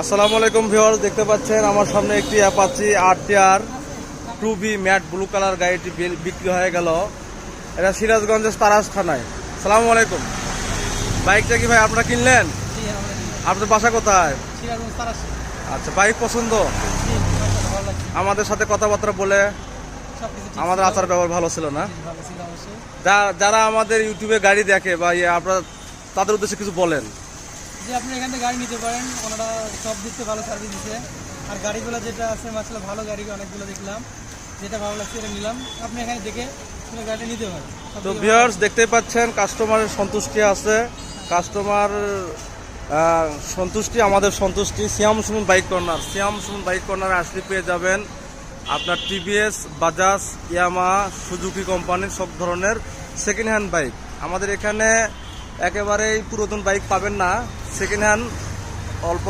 আসসালামু আলাইকুম ভিউয়ার্স, দেখতে পাচ্ছেন আমার সামনে একটি Apache RTR 2B matte blue colour গাড়িটি বিক্রি হয়ে গেল। এটা সিরাজগঞ্জের তারাস থানায়। আসসালামু আলাইকুম। বাইকটা কি ভাই আপনারা কিনলেন? আপনার বাসা কোথায়? আচ্ছা, বাইক পছন্দ? আমাদের সাথে কথাবার্তা বলে আমাদের আচার ব্যবহার ভালো ছিল না? যারা আমাদের ইউটিউবে গাড়ি দেখে বা আপনারা তাদের উদ্দেশ্যে কিছু বলেন। যে আপনি এখান থেকে গাড়ি নিতে পারেন, ওনারা সব দিচ্ছে, ভালো সার্ভিস দিচ্ছে। আর গাড়িগুলো যেটা আছে মাসাল্লাহ ভালো গাড়ি, অনেকগুলো দেখলাম, যেটা ভালো লাগছে এটা নিলাম। আপনি এখানে দেখে গাড়িটা নিতে পারেন। তো ভিউয়ার্স, দেখতেই পাচ্ছেন কাস্টমারের সন্তুষ্টি আছে, কাস্টমার সন্তুষ্টি আমাদের সন্তুষ্টি। সিয়াম সুমন বাইক কর্নার আসলে পেয়ে যাবেন আপনার টিভিএস, বাজাজ, ইয়ামাহা, সুজুকি কোম্পানির সব ধরনের সেকেন্ড হ্যান্ড বাইক। আমাদের এখানে একেবারেই পুরাতন বাইক পাবেন না, সেকেন্ড হ্যান্ড অল্প